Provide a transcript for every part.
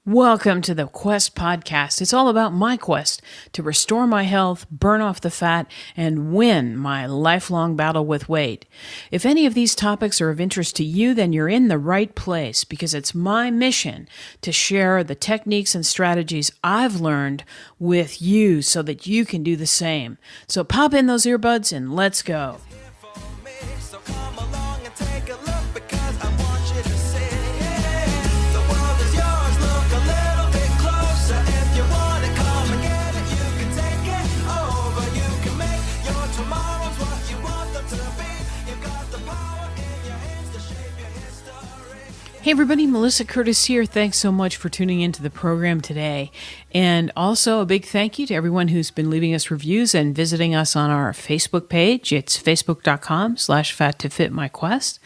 Welcome to the Quest Podcast. It's all about my quest to restore my health, burn off the fat, and win my lifelong battle with weight. If any of these topics are of interest to you, then you're in the right place because it's my mission to share the techniques and strategies I've learned with you so that you can do the same. So pop in those earbuds and let's go. Hey everybody, Melissa Curtis here. Thanks so much for tuning into the program today. And also a big thank you to everyone who's been leaving us reviews and visiting us on our Facebook page. It's facebook.com/FatToFitMyQuest.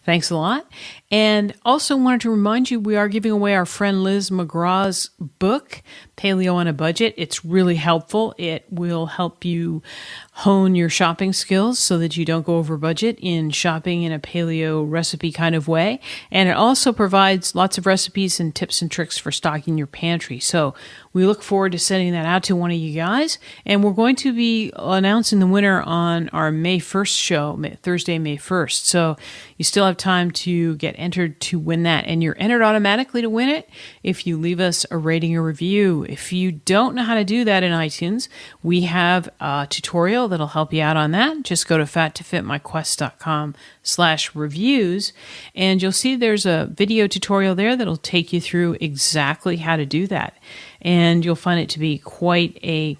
Thanks a lot. And also wanted to remind you, we are giving away our friend Liz McGraw's book, Paleo on a Budget. It's really helpful. It will help you hone your shopping skills so that you don't go over budget in shopping in a paleo recipe kind of way. And it also provides lots of recipes and tips and tricks for stocking your pantry. So we look forward to sending that out to one of you guys. And we're going to be announcing the winner on our May 1st show, Thursday, May 1st. So you still have time to get entered to win that. And you're entered automatically to win it if you leave us a rating or review. If you don't know how to do that in iTunes, we have a tutorial that'll help you out on that. Just go to fattofitmyquest.com/reviews and you'll see there's a video tutorial there that'll take you through exactly how to do that. And you'll find it to be quite a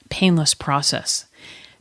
painless process.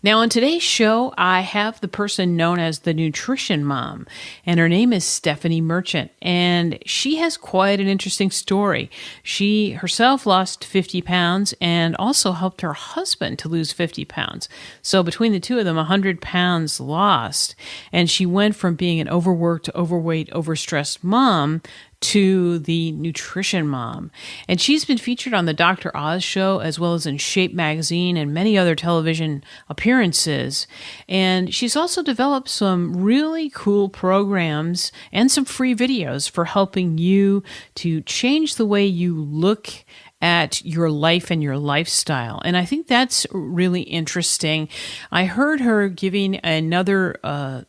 Now, on today's show, I have the person known as the Nutrition Mom, and her name is Stephanie Merchant, and she has quite an interesting story. She herself lost 50 pounds and also helped her husband to lose 50 pounds. So between the two of them, 100 pounds lost, and she went from being an overworked, overweight, overstressed mom to the Nutrition Mom. And she's been featured on the Dr. Oz show as well as in Shape magazine and many other television appearances. And she's also developed some really cool programs and some free videos for helping you to change the way you look at your life and your lifestyle. And I think that's really interesting. I heard her giving another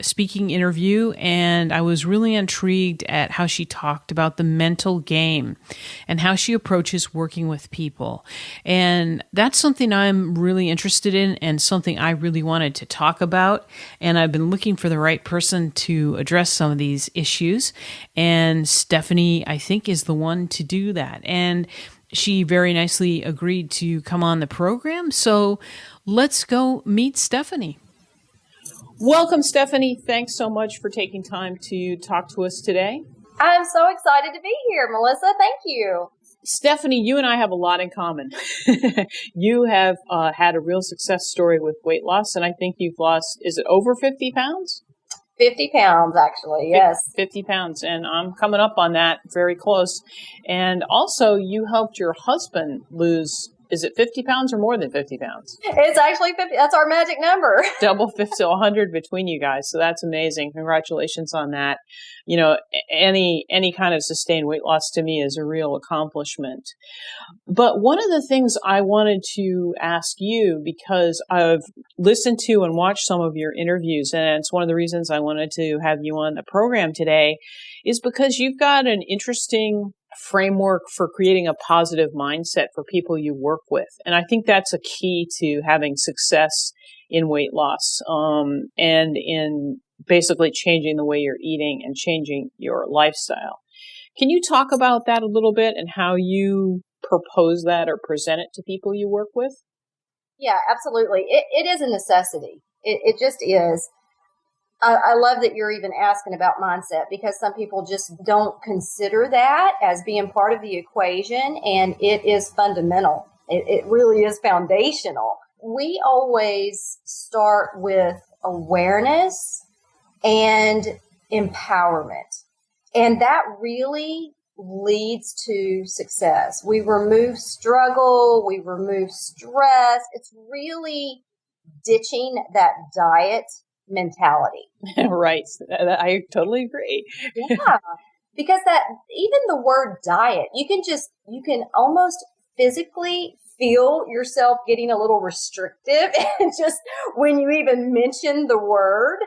speaking interview, and I was really intrigued at how she talked about the mental game and how she approaches working with people. And that's something I'm really interested in and something I really wanted to talk about. And I've been looking for the right person to address some of these issues. And Stephanie, I think, is the one to do that. And she very nicely agreed to come on the program. So let's go meet Stephanie. Welcome, Stephanie. Thanks so much for taking time to talk to us today. I'm so excited to be here, Melissa. Thank you. Stephanie, you and I have a lot in common. You have had a real success story with weight loss, and I think you've lost, is it over 50 pounds? 50 pounds, actually, yes. 50 pounds, and I'm coming up on that, very close. And also, you helped your husband lose, is it 50 pounds or more than 50 pounds? It's actually 50. That's our magic number. Double 50 to 100 between you guys. So that's amazing. Congratulations on that. You know, any kind of sustained weight loss to me is a real accomplishment. But one of the things I wanted to ask you, because I've listened to and watched some of your interviews, and it's one of the reasons I wanted to have you on the program today, is because you've got an interesting framework for creating a positive mindset for people you work with. And I think that's a key to having success in weight loss, and in basically changing the way you're eating and changing your lifestyle. Can you talk about that a little bit and how you propose that or present it to people you work with? Yeah, absolutely. It is a necessity. It just is. I love that you're even asking about mindset, because some people just don't consider that as being part of the equation, and it is fundamental. It really is foundational. We always start with awareness and empowerment, and that really leads to success. We remove struggle, we remove stress. It's really ditching that diet mentality. Right. I totally agree. Yeah. because that, even the word diet, you can almost physically feel yourself getting a little restrictive and just when you even mention the word.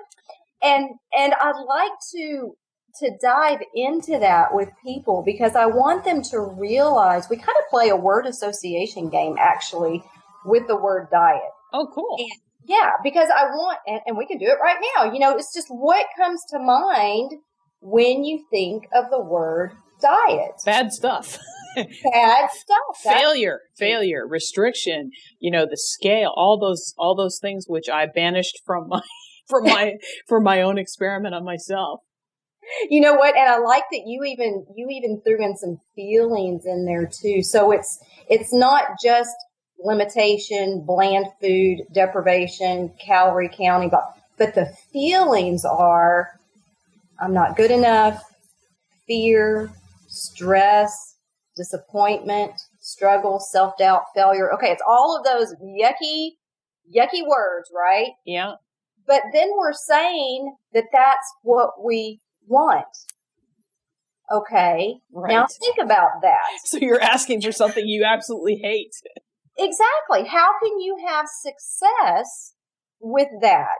And I'd like to dive into that with people because I want them to realize we kind of play a word association game actually with the word diet. Oh, cool. And yeah, because I want, and we can do it right now. It's just what comes to mind when you think of the word diet. Bad stuff. Bad stuff. Failure, restriction, the scale, all those things which I banished from my own experiment on myself. You know what? And I like that you even threw in some feelings in there too. So it's not just limitation, bland food, deprivation, calorie counting, but the feelings are, I'm not good enough, fear, stress, disappointment, struggle, self-doubt, failure. Okay, it's all of those yucky words, right? Yeah. But then we're saying that that's what we want. Okay. Right. Now think about that. So you're asking for something you absolutely hate. Exactly. How can you have success with that?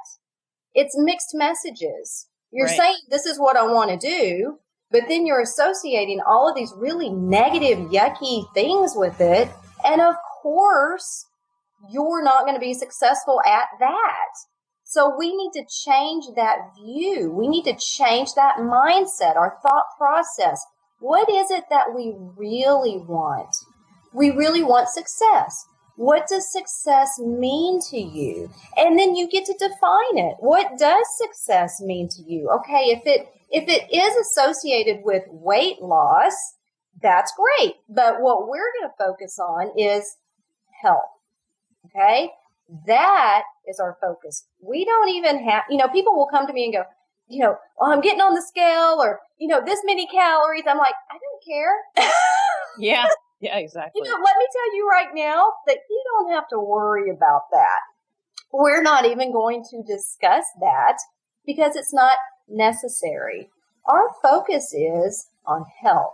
It's mixed messages. You're right. saying this is what I want to do, but then you're associating all of these really negative, yucky things with it. And of course, you're not going to be successful at that. So we need to change that view. We need to change that mindset, our thought process. What is it that we really want? We really want success. What does success mean to you? And then you get to define it. What does success mean to you? Okay, if it is associated with weight loss, that's great. But what we're going to focus on is health. Okay? That is our focus. We don't even have, people will come to me and go, I'm getting on the scale or, this many calories. I'm like, I don't care. Yeah. Yeah, exactly. Let me tell you right now that you don't have to worry about that. We're not even going to discuss that because it's not necessary. Our focus is on health.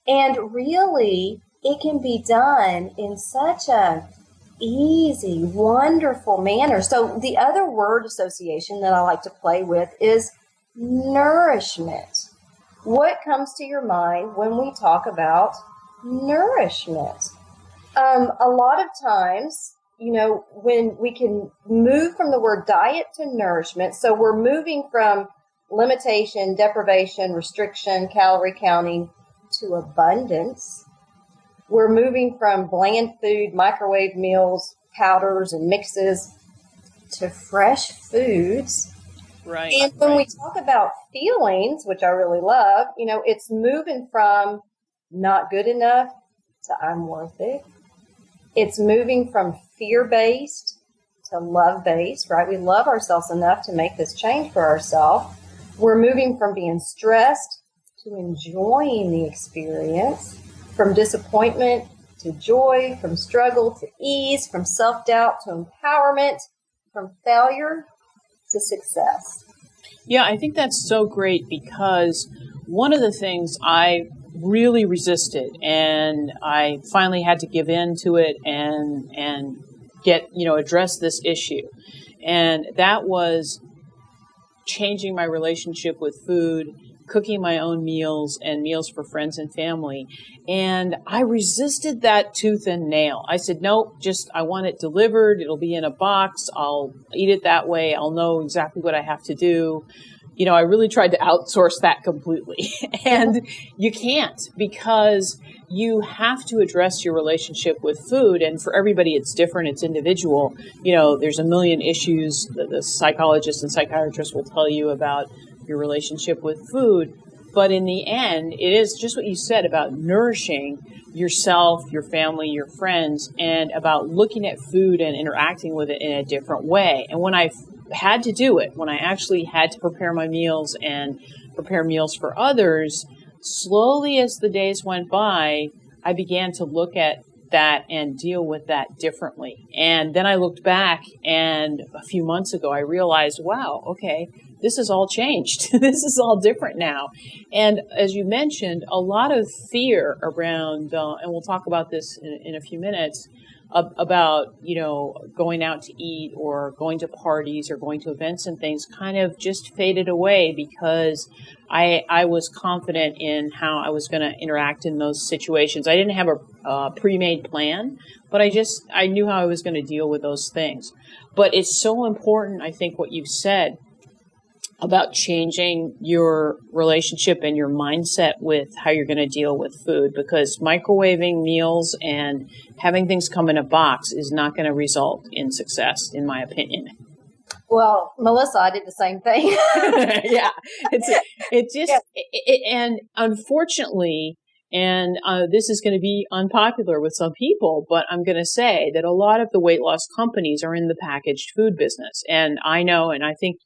And really, it can be done in such a easy, wonderful manner. So the other word association that I like to play with is nourishment. What comes to your mind when we talk about nourishment? A lot of times, when we can move from the word diet to nourishment, so we're moving from limitation, deprivation, restriction, calorie counting to abundance. We're moving from bland food, microwave meals, powders and mixes to fresh foods. Right. And when we talk about feelings, which I really love, it's moving from not good enough to I'm worth it. It's moving from fear-based to love-based, right? We love ourselves enough to make this change for ourselves. We're moving from being stressed to enjoying the experience, from disappointment to joy, from struggle to ease, from self-doubt to empowerment, from failure to success. Yeah, I think that's so great because one of the things I really resisted and I finally had to give in to it and get, address this issue. And that was changing my relationship with food, cooking my own meals and meals for friends and family. And I resisted that tooth and nail. I said, nope, I want it delivered. It'll be in a box. I'll eat it that way. I'll know exactly what I have to do. I really tried to outsource that completely. And you can't, because you have to address your relationship with food. And for everybody, it's different. It's individual. There's a million issues that the psychologists and psychiatrists will tell you about your relationship with food. But in the end, it is just what you said about nourishing yourself, your family, your friends, and about looking at food and interacting with it in a different way. And when I had to do it, when I actually had to prepare my meals and prepare meals for others, slowly as the days went by, I began to look at that and deal with that differently. And then I looked back, and a few months ago, I realized, wow, okay, this has all changed. This is all different now. And as you mentioned, a lot of fear around, and we'll talk about this in a few minutes, about, going out to eat or going to parties or going to events and things kind of just faded away because I was confident in how I was going to interact in those situations. I didn't have a pre-made plan, but I knew how I was going to deal with those things. But it's so important, I think, what you've said about changing your relationship and your mindset with how you're going to deal with food, because microwaving meals and having things come in a box is not going to result in success, in my opinion. Well, Melissa, I did the same thing. Yeah, and unfortunately, and this is going to be unpopular with some people, but I'm going to say that a lot of the weight loss companies are in the packaged food business. And I know, and I think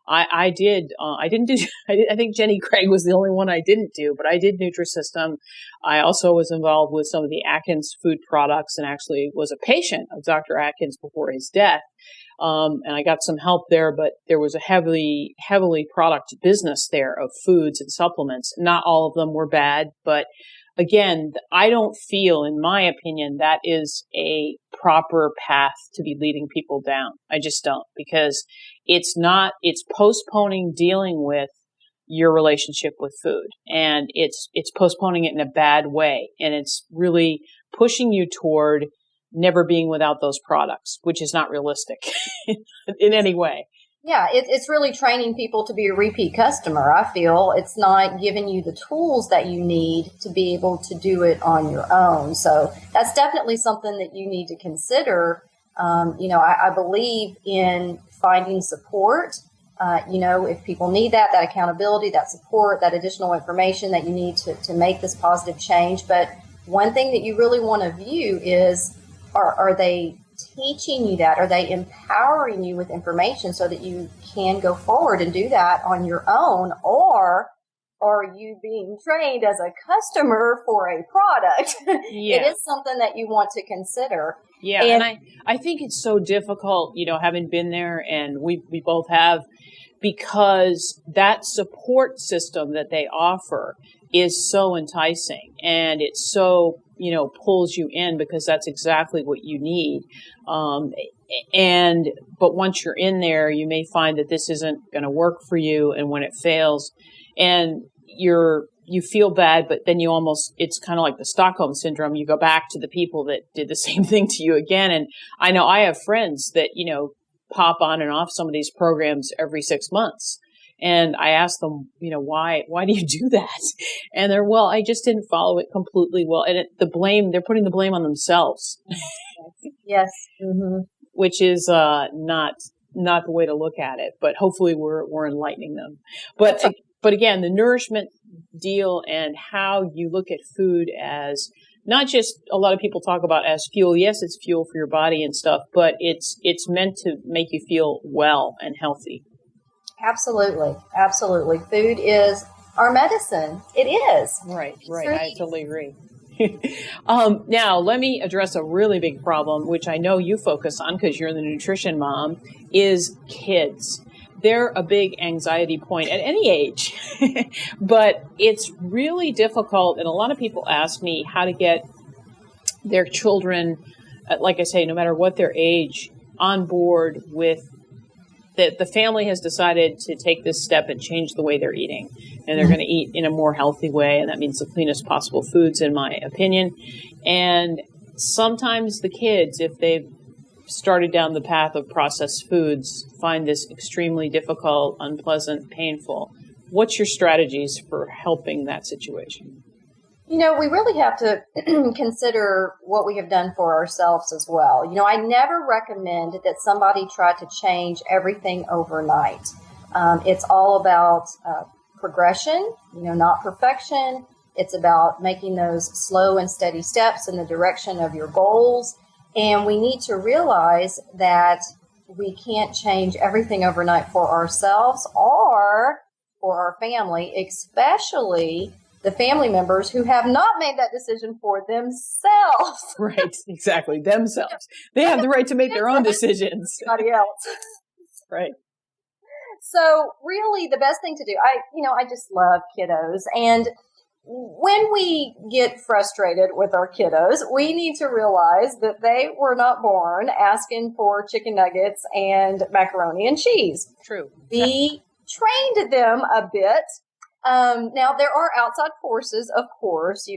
I think Jenny Craig was the only one I didn't do, but I did Nutrisystem. I also was involved with some of the Atkins food products and actually was a patient of Dr. Atkins before his death. And I got some help there, but there was a heavily product business there of foods and supplements. Not all of them were bad, but again, I don't feel, in my opinion, that is a proper path to be leading people down. I just don't, because it's postponing dealing with your relationship with food, and it's postponing it in a bad way. And it's really pushing you toward never being without those products, which is not realistic in any way. Yeah, it's really training people to be a repeat customer. I feel it's not giving you the tools that you need to be able to do it on your own. So that's definitely something that you need to consider. I believe in finding support. If people need that accountability, that support, that additional information that you need to make this positive change. But one thing that you really want to view is, are they teaching you that? Are they empowering you with information so that you can go forward and do that on your own? Or are you being trained as a customer for a product? Yeah. It is something that you want to consider. Yeah, and I think it's so difficult, having been there, and we both have, because that support system that they offer is so enticing, and it's so, pulls you in, because that's exactly what you need. But once you're in there, you may find that this isn't going to work for you. And when it fails, and you feel bad, but then it's kind of like the Stockholm syndrome. You go back to the people that did the same thing to you again. And I know I have friends that, pop on and off some of these programs every 6 months. And I asked them, why do you do that? And they're, well, I just didn't follow it completely well. And they're putting the blame on themselves. Yes. Mm-hmm. Which is not the way to look at it. But hopefully we're enlightening them. But again, the nourishment deal and how you look at food as not just, a lot of people talk about as fuel. Yes, it's fuel for your body and stuff, but it's meant to make you feel well and healthy. Absolutely. Absolutely. Food is our medicine. It is. Right. I totally agree. Now, let me address a really big problem, which I know you focus on because you're the nutrition mom, is kids. They're a big anxiety point at any age, but it's really difficult. And a lot of people ask me how to get their children, like I say, no matter what their age, on board with that the family has decided to take this step and change the way they're eating. And they're going to eat in a more healthy way. And that means the cleanest possible foods, in my opinion. And sometimes the kids, if they've started down the path of processed foods, find this extremely difficult, unpleasant, painful. What's your strategies for helping that situation? We really have to consider what we have done for ourselves as well. I never recommend that somebody try to change everything overnight. It's all about progression, not perfection. It's about making those slow and steady steps in the direction of your goals. And we need to realize that we can't change everything overnight for ourselves or for our family, especially the family members who have not made that decision for themselves. Right, exactly. Themselves. They have the right to make their own decisions. Somebody else. Right. So really the best thing to do, I just love kiddos. And when we get frustrated with our kiddos, we need to realize that they were not born asking for chicken nuggets and macaroni and cheese. True. We trained them a bit. Now there are outside forces, of course,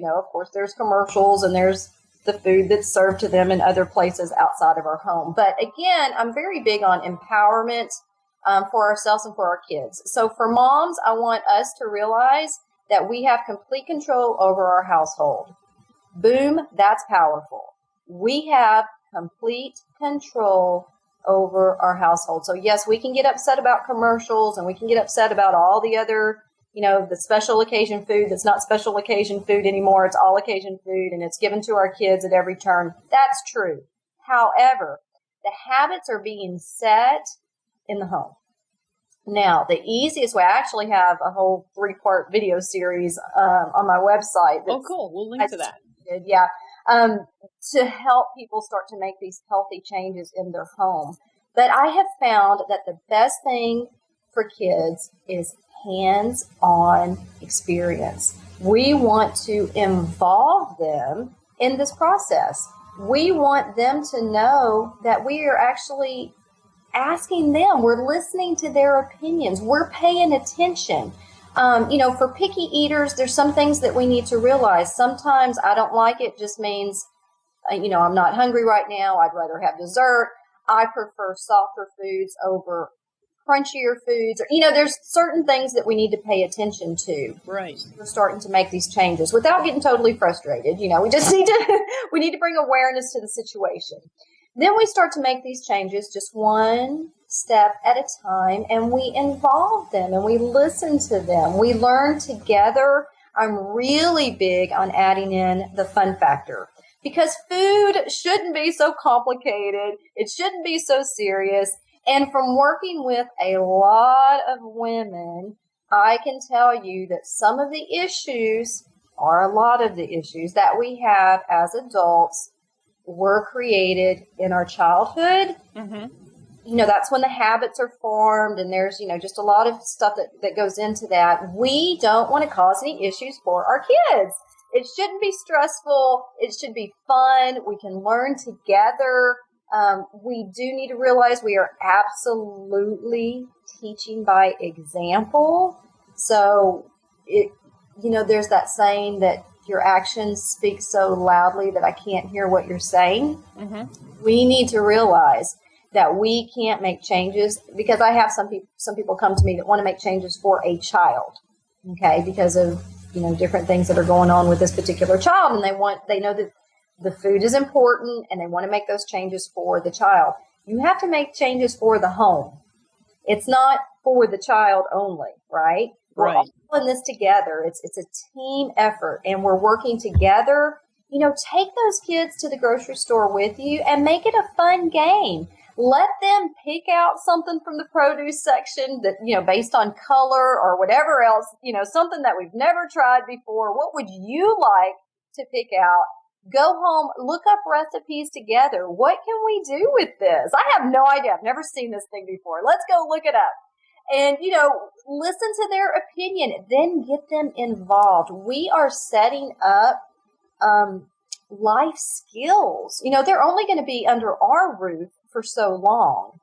there's commercials and there's the food that's served to them in other places outside of our home. But again, I'm very big on empowerment for ourselves and for our kids. So for moms, I want us to realize that we have complete control over our household. Boom, that's powerful. We have complete control over our household. So yes, we can get upset about commercials and we can get upset about all the other, the special occasion food that's not special occasion food anymore. It's all occasion food and it's given to our kids at every turn. That's true. However, the habits are being set in the home. Now, the easiest way, I actually have a whole 3-part video series on my website. Oh, cool. We'll link to that. Yeah. To help people start to make these healthy changes in their home. But I have found that the best thing for kids is hands-on experience. We want to involve them in this process. We want them to know that we are actually asking them, we're listening to their opinions, we're paying attention. For picky eaters, there's some things that we need to realize. Sometimes I don't like it just means, I'm not hungry right now. I'd rather have dessert. I prefer softer foods over crunchier foods. There's certain things that we need to pay attention to. Right. We're starting to make these changes without getting totally frustrated. We just need to bring awareness to the situation. Then we start to make these changes just one step at a time, and we involve them and we listen to them. We learn together. I'm really big on adding in the fun factor because food shouldn't be so complicated. It shouldn't be so serious. And from working with a lot of women, I can tell you that some of the issues, or a lot of the issues that we have as adults, were created in our childhood. Mm-hmm. That's when the habits are formed and there's, just a lot of stuff that goes into that. We don't want to cause any issues for our kids. It shouldn't be stressful. It should be fun. We can learn together. We do need to realize we are absolutely teaching by example. So there's that saying that your actions speak so loudly that I can't hear what you're saying. Mm-hmm. We need to realize that we can't make changes because I have some people come to me that want to make changes for a child, okay, because of different things that are going on with this particular child, and they know that the food is important and they want to make those changes for the child. You have to make changes for the home. It's not for the child only, right? We're all in this together. It's a team effort, and we're working together. Take those kids to the grocery store with you and make it a fun game. Let them pick out something from the produce section that, based on color or whatever else, something that we've never tried before. What would you like to pick out? Go home, look up recipes together. What can we do with this? I have no idea. I've never seen this thing before. Let's go look it up. And, listen to their opinion, then get them involved. We are setting up life skills. They're only going to be under our roof for so long.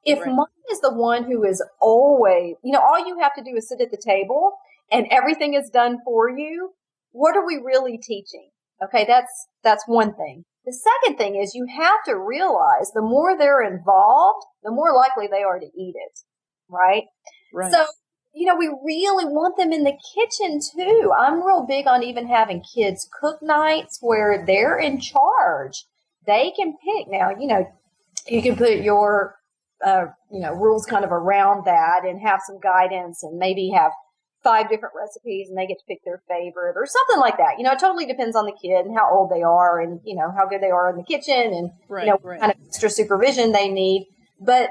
If mom is the one who is always, all you have to do is sit at the table and everything is done for you, what are we really teaching? Okay, that's one thing. The second thing is you have to realize the more they're involved, the more likely they are to eat it. Right? So, we really want them in the kitchen too. I'm real big on even having kids cook nights where they're in charge. They can pick. Now, you can put your, rules kind of around that and have some guidance and maybe have 5 different recipes and they get to pick their favorite or something like that. It totally depends on the kid and how old they are and, how good they are in the kitchen and, what kind of extra supervision they need. But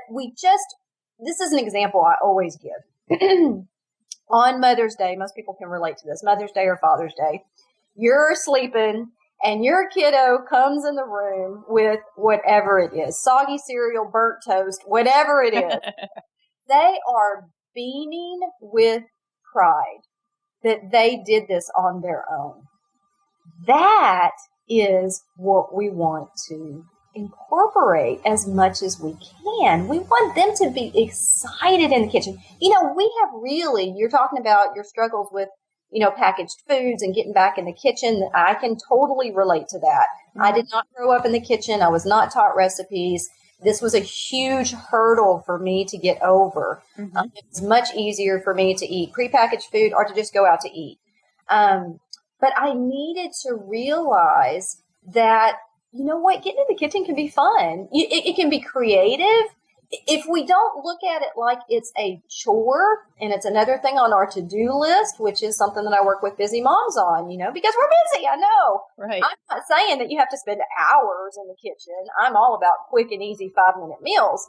this is an example I always give. On Mother's Day, most people can relate to this, Mother's Day or Father's Day, you're sleeping and your kiddo comes in the room with whatever it is, soggy cereal, burnt toast, whatever it is. They are beaming with pride that they did this on their own. That is what we want to incorporate as much as we can. We want them to be excited in the kitchen. We have really, you're talking about your struggles with, packaged foods and getting back in the kitchen. I can totally relate to that. Mm-hmm. I did not grow up in the kitchen. I was not taught recipes. This was a huge hurdle for me to get over. Mm-hmm. It's much easier for me to eat prepackaged food or to just go out to eat. But I needed to realize that, getting in the kitchen can be fun. It can be creative. If we don't look at it like it's a chore and it's another thing on our to-do list, which is something that I work with busy moms on, because we're busy, I know. Right. I'm not saying that you have to spend hours in the kitchen. I'm all about quick and easy 5-minute meals.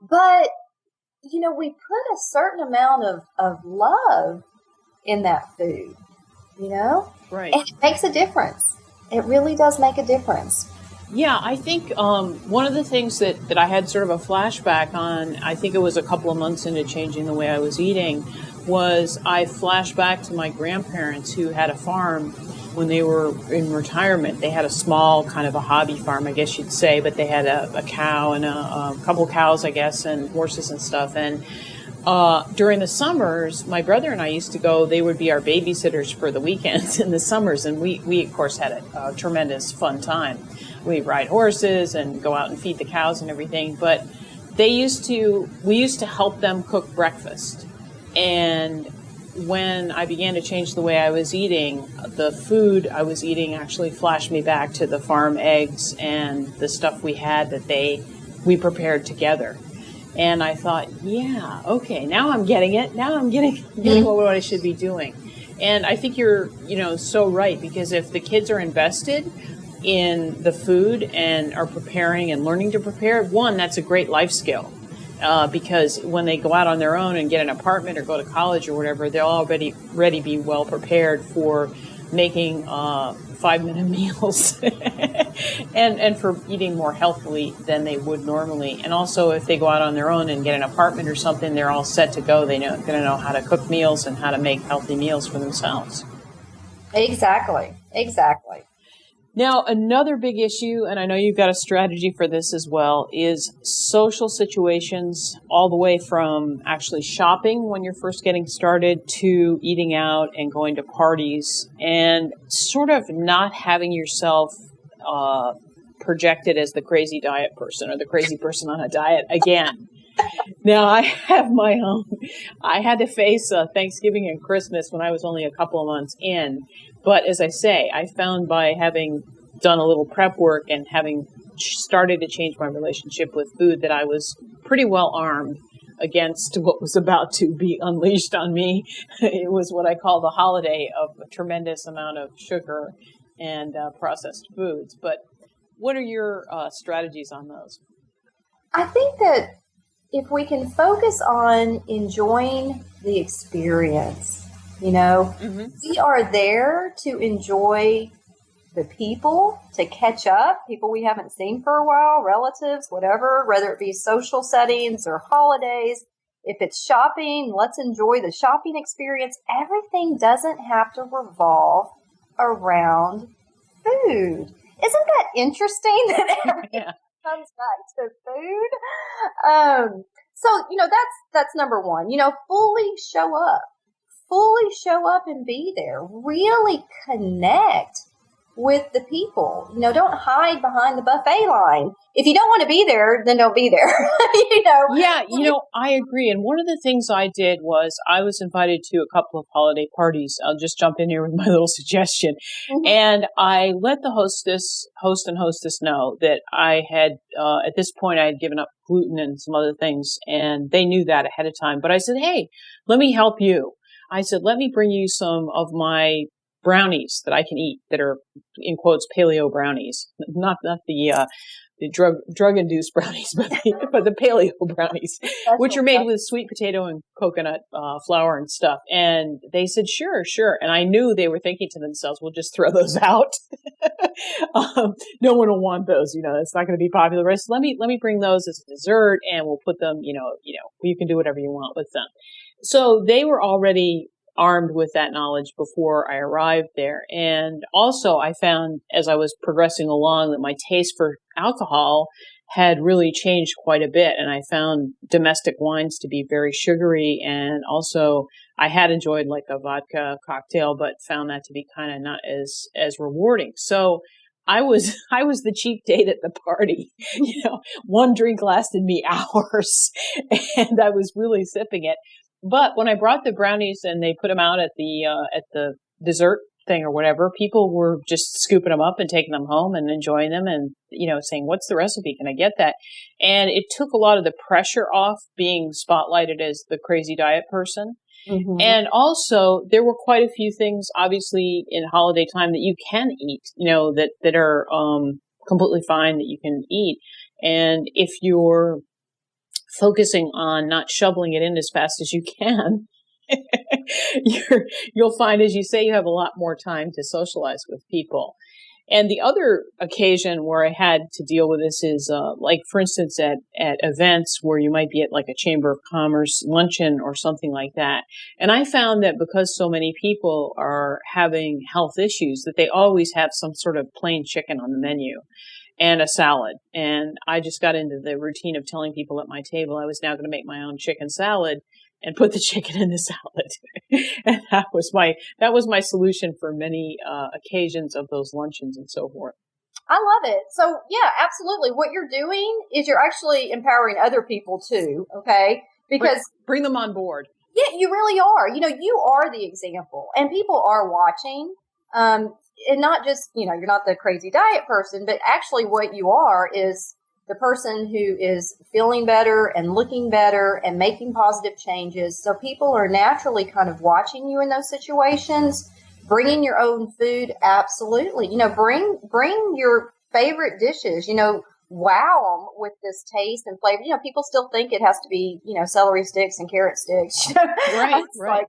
But, we put a certain amount of love in that food, Right. And it makes a difference. It really does make a difference. Yeah, I think one of the things that I had sort of a flashback on, I think it was a couple of months into changing the way I was eating, was I flashed back to my grandparents who had a farm when they were in retirement. They had a small kind of a hobby farm, I guess you'd say, but they had a cow and a couple cows, I guess, and horses and stuff. And during the summers, my brother and I used to go. They would be our babysitters for the weekends in the summers, and we of course had a tremendous fun time. We'd ride horses and go out and feed the cows and everything. But we used to help them cook breakfast. And when I began to change the way I was eating, the food I was eating actually flashed me back to the farm eggs and the stuff we had that we prepared together. And I thought, yeah, okay, now I'm getting it. Now I'm getting what I should be doing. And I think you're, so right, because if the kids are invested in the food and are preparing and learning to prepare, one, that's a great life skill. Because when they go out on their own and get an apartment or go to college or whatever, they'll already be well prepared for making 5-minute meals and for eating more healthily than they would normally. And also, if they go out on their own and get an apartment or something, they're all set to go. They're going to know how to cook meals and how to make healthy meals for themselves. Exactly. Now, another big issue, and I know you've got a strategy for this as well, is social situations, all the way from actually shopping when you're first getting started to eating out and going to parties, and sort of not having yourself projected as the crazy diet person or the crazy person on a diet again. Now, I have my own. I had to face Thanksgiving and Christmas when I was only a couple of months in. But as I say, I found by having done a little prep work and having started to change my relationship with food that I was pretty well armed against what was about to be unleashed on me. It was what I call the holiday of a tremendous amount of sugar and processed foods. But what are your strategies on those? I think that if we can focus on enjoying the experience, Mm-hmm. we are there to enjoy the people, to catch up, people we haven't seen for a while, relatives, whatever, whether it be social settings or holidays. If it's shopping, let's enjoy the shopping experience. Everything doesn't have to revolve around food. Isn't that interesting that everything comes back to food? So, that's number one. Fully show up and be there. Really connect with the people. Don't hide behind the buffet line. If you don't want to be there, then don't be there. Yeah, I agree. And one of the things I did was I was invited to a couple of holiday parties. I'll just jump in here with my little suggestion. Mm-hmm. And I let the host and hostess know that I had, at this point, I had given up gluten and some other things, and they knew that ahead of time. But I said, hey, let me help you. I said, let me bring you some of my brownies that I can eat that are, in quotes, paleo brownies, not the the drug induced brownies, but the paleo brownies, which are made with sweet potato and coconut flour and stuff. And they said, sure. And I knew they were thinking to themselves, we'll just throw those out. No one will want those, it's not going to be popular. I said, let me bring those as a dessert, and we'll put them, you can do whatever you want with them. So they were already armed with that knowledge before I arrived there. And also I found as I was progressing along that my taste for alcohol had really changed quite a bit. And I found domestic wines to be very sugary. And also I had enjoyed like a vodka cocktail, but found that to be kind of not as rewarding. So I was the cheap date at the party. One drink lasted me hours, and I was really sipping it. But when I brought the brownies and they put them out at the dessert thing or whatever, people were just scooping them up and taking them home and enjoying them and, saying, what's the recipe? Can I get that? And it took a lot of the pressure off being spotlighted as the crazy diet person. Mm-hmm. And also there were quite a few things, obviously, in holiday time that you can eat, that are completely fine that you can eat. And if you're focusing on not shoveling it in as fast as you can, you'll find, as you say, you have a lot more time to socialize with people. And the other occasion where I had to deal with this is, like, for instance, at events where you might be at like a Chamber of Commerce luncheon or something like that. And I found that because so many people are having health issues, that they always have some sort of plain chicken on the menu and a salad. And I just got into the routine of telling people at my table I was now going to make my own chicken salad and put the chicken in the salad. And that was my solution for many occasions of those luncheons and so forth. I love it. So yeah, absolutely. What you're doing is you're actually empowering other people too. Okay. Because bring them on board. Yeah, you really are. You are the example, and people are watching. And not just, you're not the crazy diet person, but actually what you are is the person who is feeling better and looking better and making positive changes. So people are naturally kind of watching you in those situations. Bringing your own food, absolutely. Bring your favorite dishes. Wow them with this taste and flavor. People still think it has to be, celery sticks and carrot sticks. Right. Like,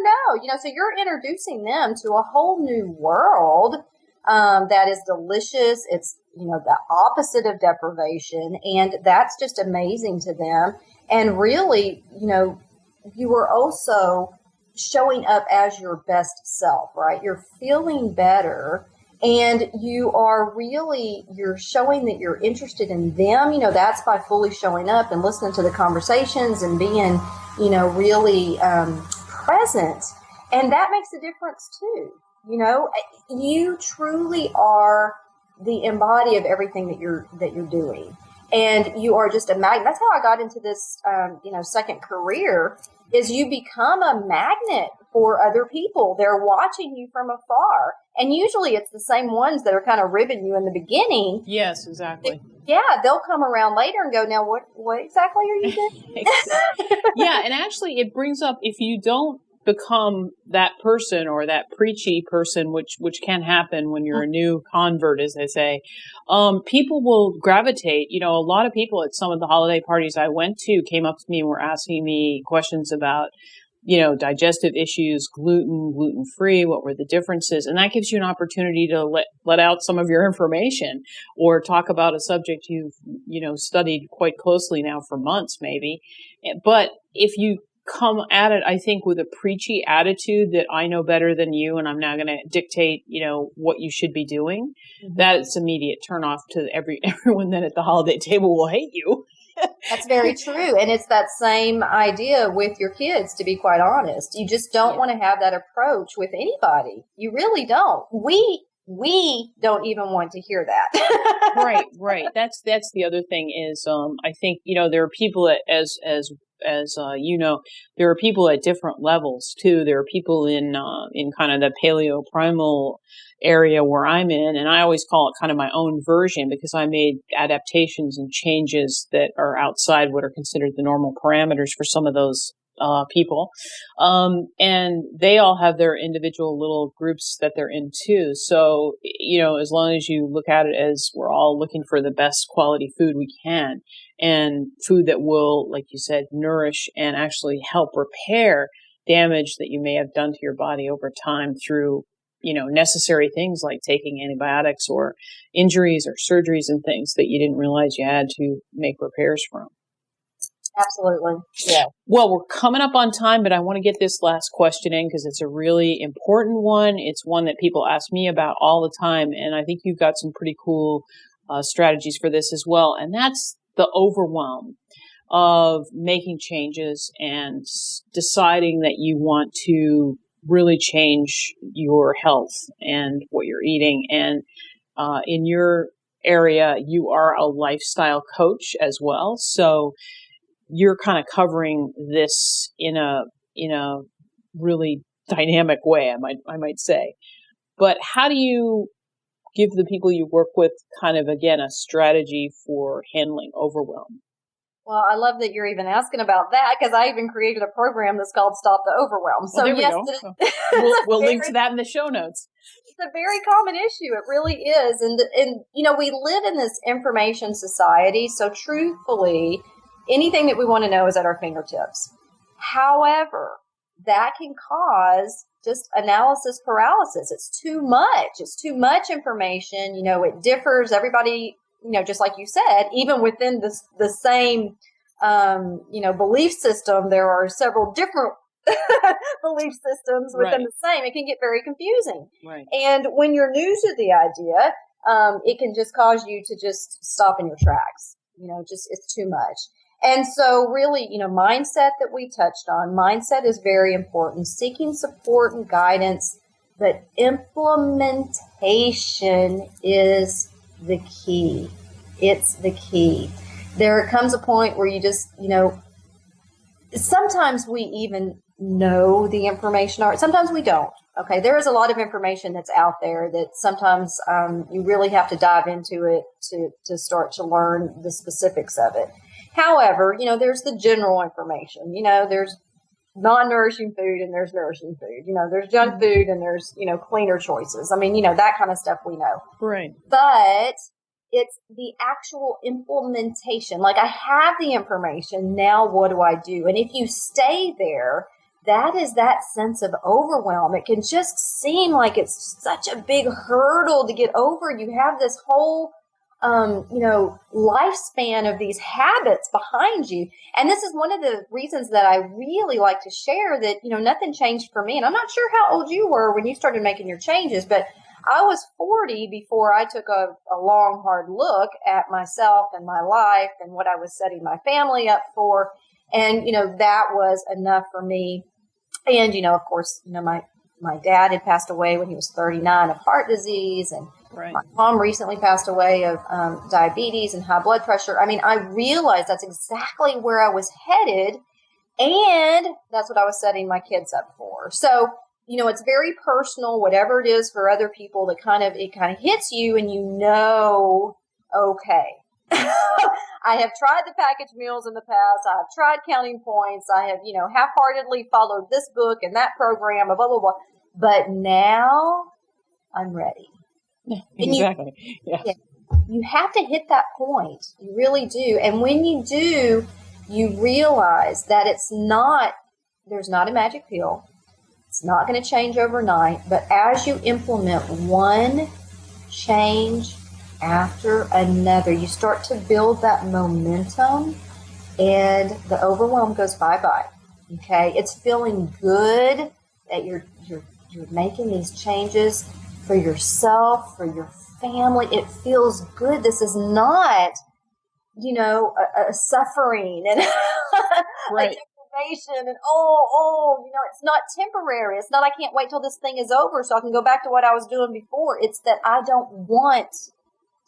no. So you're introducing them to a whole new world that is delicious. It's, the opposite of deprivation. And that's just amazing to them. And really, you are also showing up as your best self, right? You're feeling better. And you're showing that you're interested in them. That's by fully showing up and listening to the conversations and being, really present. And that makes a difference too. You truly are the embody of everything that you're doing. And you are just a magnet. That's how I got into this, second career, is you become a magnet for other people. They're watching you from afar. And usually it's the same ones that are kind of ribbing you in the beginning. Yes, exactly. They'll come around later and go, now what exactly are you doing? Yeah, and actually it brings up, if you don't become that person or that preachy person, which can happen when you're a new convert, as they say, people will gravitate. A lot of people at some of the holiday parties I went to came up to me and were asking me questions about, digestive issues, gluten-free, what were the differences? And that gives you an opportunity to let out some of your information or talk about a subject you've, studied quite closely now for months, maybe. But if you come at it, I think, with a preachy attitude that I know better than you and I'm now going to dictate, what you should be doing, that's immediate turnoff to everyone then at the holiday table will hate you. That's very true. And it's that same idea with your kids, to be quite honest. You just don't want to have that approach with anybody. You really don't. We don't even want to hear that. Right. That's the other thing is, I think, there are people as there are people at different levels too. There are people in kind of the paleo primal area where I'm in, and I always call it kind of my own version because I made adaptations and changes that are outside what are considered the normal parameters for some of those people. And they all have their individual little groups that they're in too. So, as long as you look at it as we're all looking for the best quality food we can, and food that will, like you said, nourish and actually help repair damage that you may have done to your body over time through, necessary things like taking antibiotics or injuries or surgeries and things that you didn't realize you had to make repairs from. Absolutely. Yeah. Well, we're coming up on time, but I want to get this last question in because it's a really important one. It's one that people ask me about all the time, and I think you've got some pretty cool strategies for this as well. And that's the overwhelm of making changes and deciding that you want to really change your health and what you're eating. And in your area, you are a lifestyle coach as well. So you're kind of covering this in a really dynamic way, I might say. But how do you give the people you work with kind of, again, a strategy for handling overwhelm? Well, I love that you're even asking about that because I even created a program that's called Stop the Overwhelm. So there we yes, go. We'll link to that in the show notes. It's a very common issue. It really is. And we live in this information society. So truthfully, anything that we want to know is at our fingertips. However, that can cause just analysis paralysis. It's too much. It's too much information. It differs. Everybody, just like you said, even within the same, belief system, there are several different belief systems within the same. It can get very confusing. Right. And when you're new to the idea, it can just cause you to just stop in your tracks. It's too much. And so really, mindset that we touched on, mindset is very important. Seeking support and guidance, but implementation is the key. It's the key. There comes a point where you just, sometimes we even know the information, or sometimes we don't. Okay, there is a lot of information that's out there that sometimes you really have to dive into it to start to learn the specifics of it. However, there's the general information. There's non-nourishing food and there's nourishing food. There's junk food and there's, cleaner choices. I mean, that kind of stuff we know. Right. But it's the actual implementation. Like, I have the information. Now what do I do? And if you stay there, that is that sense of overwhelm. It can just seem like it's such a big hurdle to get over. You have this whole lifespan of these habits behind you. And this is one of the reasons that I really like to share that, nothing changed for me. And I'm not sure how old you were when you started making your changes, but I was 40 before I took a long, hard look at myself and my life and what I was setting my family up for. And, that was enough for me. And, of course, my dad had passed away when he was 39 of heart disease, and right. My mom recently passed away of diabetes and high blood pressure. I mean, I realized that's exactly where I was headed, and that's what I was setting my kids up for. So, it's very personal, whatever it is for other people, it kind of hits you, and okay. I have tried the packaged meals in the past. I have tried counting points. I have, half-heartedly followed this book and that program, blah, blah, blah. But now I'm ready. Exactly. You have to hit that point. You really do. And when you do, you realize that there's not a magic pill. It's not going to change overnight. But as you implement one change after another, you start to build that momentum, and the overwhelm goes bye-bye. Okay? It's feeling good that you're making these changes for yourself, for your family. It feels good. This is not, a suffering and right. a deprivation and it's not temporary. It's not, I can't wait till this thing is over so I can go back to what I was doing before. It's that I don't want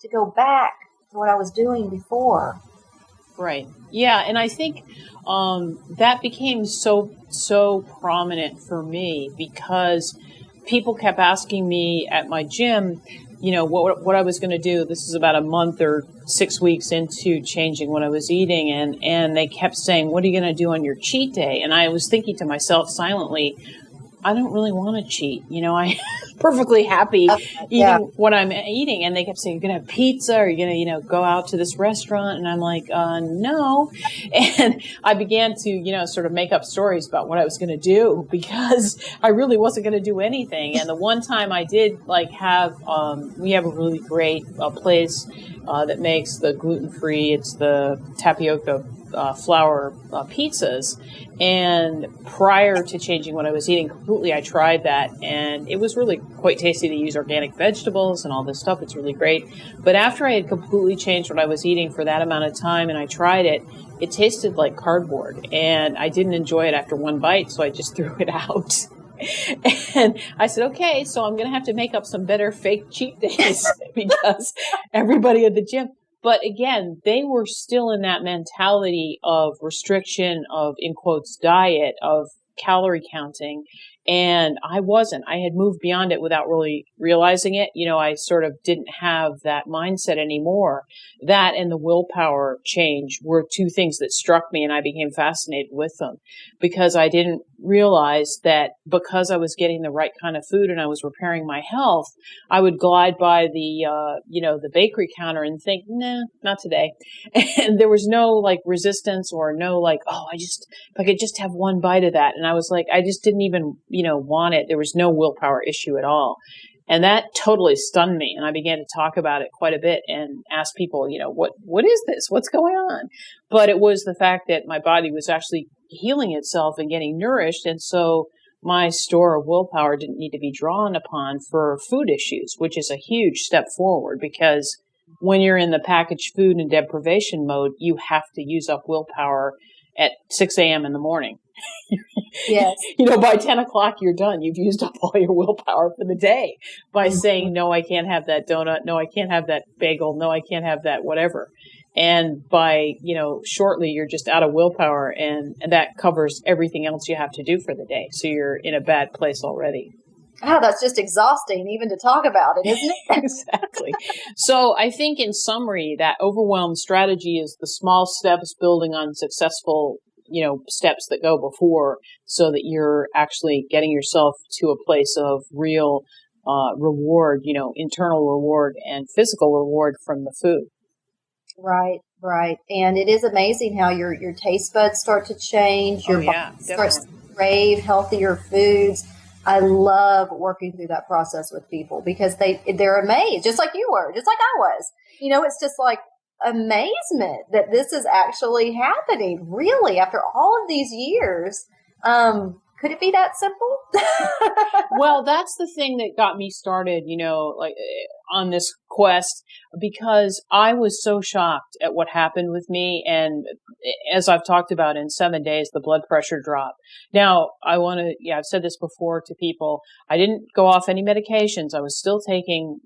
to go back to what I was doing before. Right. Yeah. And I think that became so prominent for me because people kept asking me at my gym, what I was going to do. This is about a month or 6 weeks into changing what I was eating. And they kept saying, what are you going to do on your cheat day? And I was thinking to myself silently, I don't really want to cheat. I'm perfectly happy eating what I'm eating. And they kept saying, you're going to have pizza, or you're going to, go out to this restaurant. And I'm like, no. And I began to, sort of make up stories about what I was going to do, because I really wasn't going to do anything. And the one time I did have, we have a really great place that makes the gluten-free, it's the tapioca flour pizzas. And prior to changing what I was eating completely, I tried that, and it was really quite tasty. To use organic vegetables and all this stuff. It's really great. But after I had completely changed what I was eating for that amount of time, and I tried it, it tasted like cardboard, and I didn't enjoy it after one bite, so I just threw it out. And I said, okay, so I'm going to have to make up some better fake cheat days because everybody at the gym. But again, they were still in that mentality of restriction, of, in quotes, diet, of calorie counting. And I wasn't. I had moved beyond it without really realizing it. I sort of didn't have that mindset anymore. That and the willpower change were two things that struck me, and I became fascinated with them, because I didn't realize that because I was getting the right kind of food and I was repairing my health, I would glide by the bakery counter and think, nah, not today. And there was no resistance, or no if I could just have one bite of that. And I was like, I just didn't even, want it. There was no willpower issue at all. And that totally stunned me. And I began to talk about it quite a bit and ask people, what is this? What's going on? But it was the fact that my body was actually healing itself and getting nourished. And so my store of willpower didn't need to be drawn upon for food issues, which is a huge step forward, because when you're in the packaged food and deprivation mode, you have to use up willpower at 6 a.m. in the morning. Yes. By 10 o'clock, you're done. You've used up all your willpower for the day by saying, no, I can't have that donut. No, I can't have that bagel. No, I can't have that whatever. And by, shortly, you're just out of willpower, and that covers everything else you have to do for the day. So you're in a bad place already. Oh, that's just exhausting even to talk about it, isn't it? Exactly. So I think in summary, that overwhelmed strategy is the small steps building on successful, steps that go before, so that you're actually getting yourself to a place of real reward, internal reward and physical reward from the food. Right. And it is amazing how your taste buds start to change. Your body starts to crave healthier foods. I love working through that process with people, because they're amazed, just like you were, just like I was. It's just like amazement that this is actually happening, really, after all of these years. Could it be that simple? Well, that's the thing that got me started, on this quest, because I was so shocked at what happened with me. And as I've talked about, in 7 days, the blood pressure dropped. Now, I've said this before to people, I didn't go off any medications. I was still taking,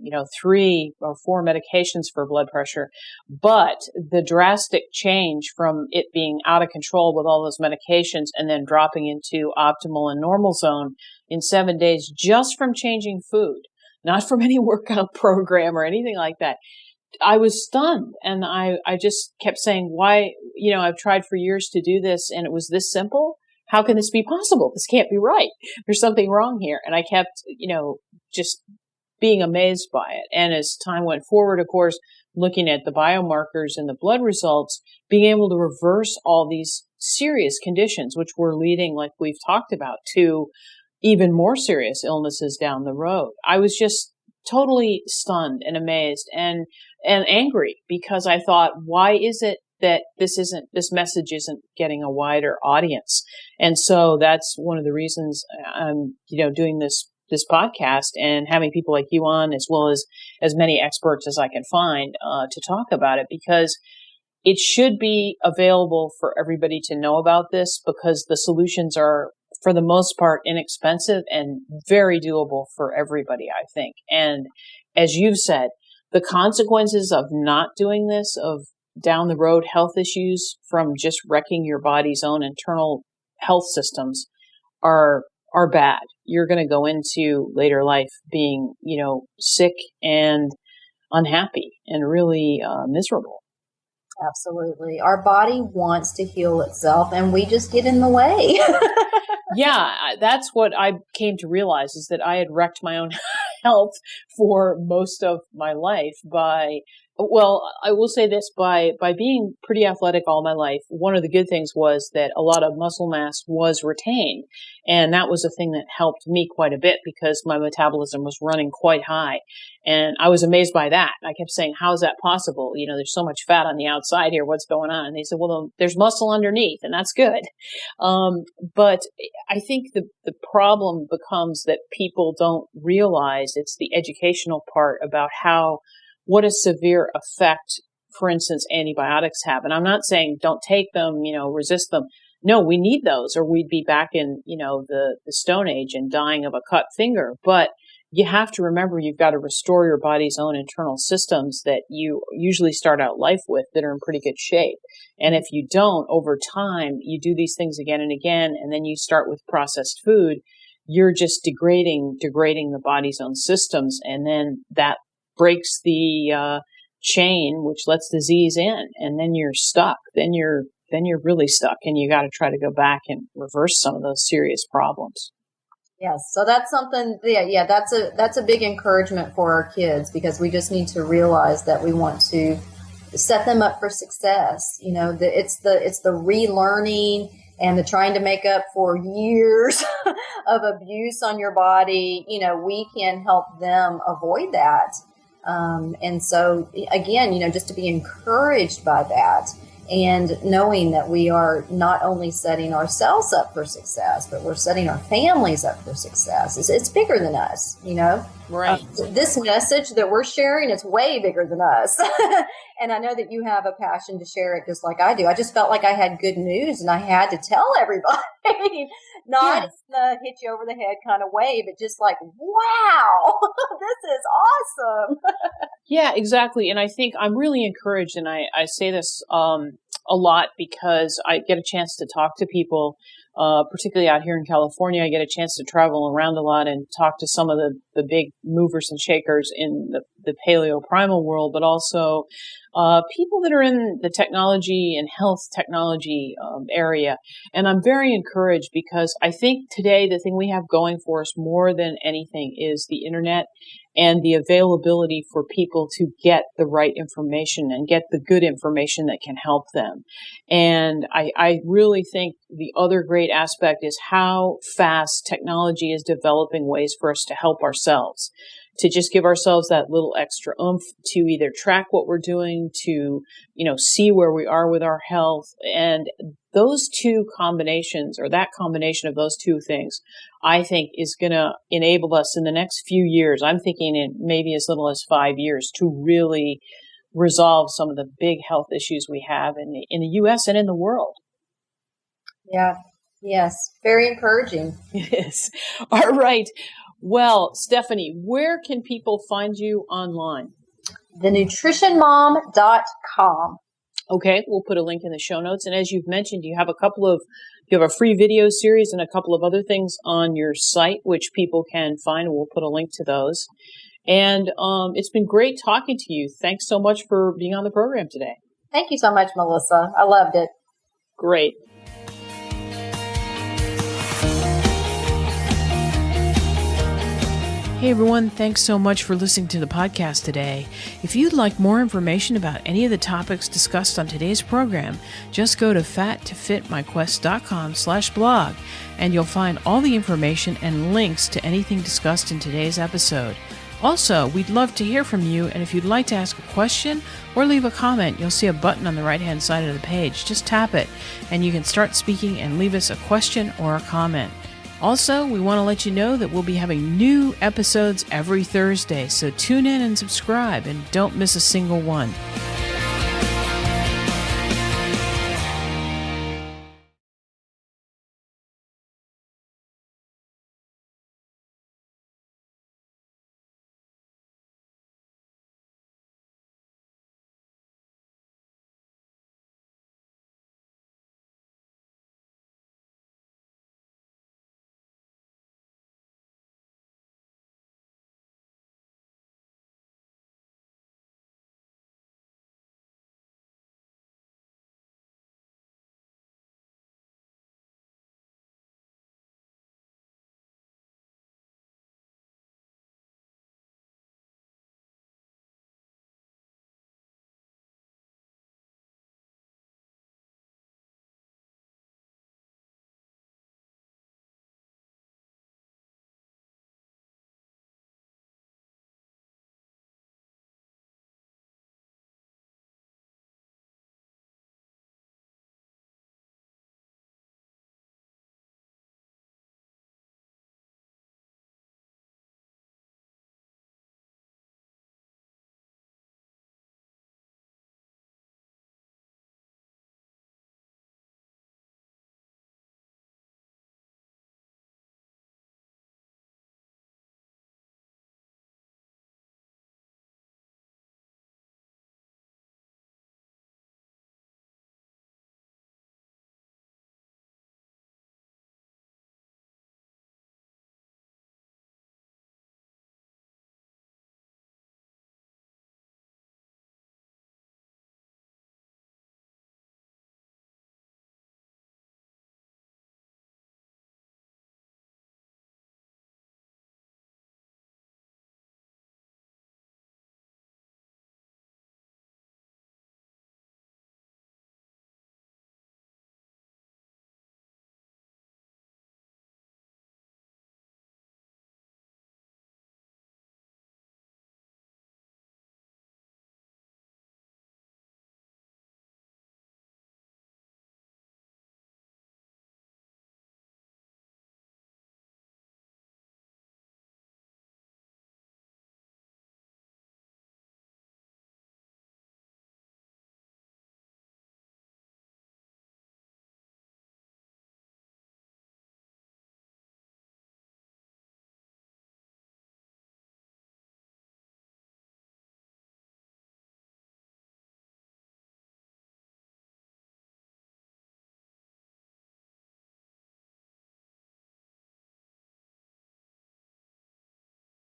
3 or 4 medications for blood pressure. But the drastic change from it being out of control with all those medications and then dropping into optimal and normal zone in 7 days, just from changing food, not from any workout program or anything like that. I was stunned, and I just kept saying, why, I've tried for years to do this, and it was this simple. How can this be possible? This can't be right. There's something wrong here. And I kept, just being amazed by it. And as time went forward, of course, looking at the biomarkers and the blood results, being able to reverse all these serious conditions, which were leading, like we've talked about, to even more serious illnesses down the road. I was just totally stunned and amazed and angry, because I thought, why is it that this message isn't getting a wider audience? And so that's one of the reasons I'm, doing this podcast and having people like you on, as well as many experts as I can find, to talk about it, because it should be available for everybody to know about this, because the solutions are, for the most part, inexpensive and very doable for everybody, I think. And as you've said, the consequences of not doing this, of down the road health issues from just wrecking your body's own internal health systems, are are bad. You're going to go into later life being, sick and unhappy and really miserable. Absolutely. Our body wants to heal itself and we just get in the way. Yeah, that's what I came to realize, is that I had wrecked my own health for most of my life I will say this, by being pretty athletic all my life, one of the good things was that a lot of muscle mass was retained. And that was a thing that helped me quite a bit because my metabolism was running quite high. And I was amazed by that. I kept saying, how is that possible? There's so much fat on the outside here. What's going on? And they said, well, there's muscle underneath, and that's good. But I think the problem becomes that people don't realize it's the educational part about what a severe effect, for instance, antibiotics have. And I'm not saying don't take them, resist them. No, we need those, or we'd be back in, the Stone Age and dying of a cut finger. But you have to remember you've got to restore your body's own internal systems that you usually start out life with that are in pretty good shape. And if you don't, over time, you do these things again and again, and then you start with processed food, you're just degrading the body's own systems. And then that breaks the chain, which lets disease in, and then you're stuck. Then you're really stuck, and you got to try to go back and reverse some of those serious problems. Yes, so that's something. Yeah, that's a big encouragement for our kids, because we just need to realize that we want to set them up for success. It's the relearning and the trying to make up for years of abuse on your body. We can help them avoid that. And so again, just to be encouraged by that and knowing that we are not only setting ourselves up for success, but we're setting our families up for success. It's bigger than us, Right. This message that we're sharing is way bigger than us. And I know that you have a passion to share it just like I do. I just felt like I had good news and I had to tell everybody, not in the hit you over the head kind of way, but just like, wow, this is awesome. Yeah, exactly. And I think I'm really encouraged, and I say this a lot because I get a chance to talk to people, particularly out here in California. I get a chance to travel around a lot and talk to some of the big movers and shakers in the paleo primal world, but also people that are in the technology and health technology area. And I'm very encouraged because I think today the thing we have going for us more than anything is the internet and the availability for people to get the right information and get the good information that can help them. And I really think the other great aspect is how fast technology is developing ways for us to help ourselves, to just give ourselves that little extra oomph to either track what we're doing, to, see where we are with our health. And those two combinations, or that combination of those two things, I think is going to enable us in the next few years. I'm thinking in maybe as little as 5 years to really resolve some of the big health issues we have in the U.S. and in the world. Yeah. Yes. Very encouraging. Yes. All right. Well, Stephanie, where can people find you online? TheNutritionMom.com. Okay, we'll put a link in the show notes. And as you've mentioned, you have a free video series and a couple of other things on your site, which people can find. We'll put a link to those. And it's been great talking to you. Thanks so much for being on the program today. Thank you so much, Melissa. I loved it. Great. Hey everyone, thanks so much for listening to the podcast today. If you'd like more information about any of the topics discussed on today's program, just go to fattofitmyquest.com/blog and you'll find all the information and links to anything discussed in today's episode. Also, we'd love to hear from you, and if you'd like to ask a question or leave a comment, you'll see a button on the right-hand side of the page. Just tap it, and you can start speaking and leave us a question or a comment. Also, we want to let you know that we'll be having new episodes every Thursday, so tune in and subscribe and don't miss a single one.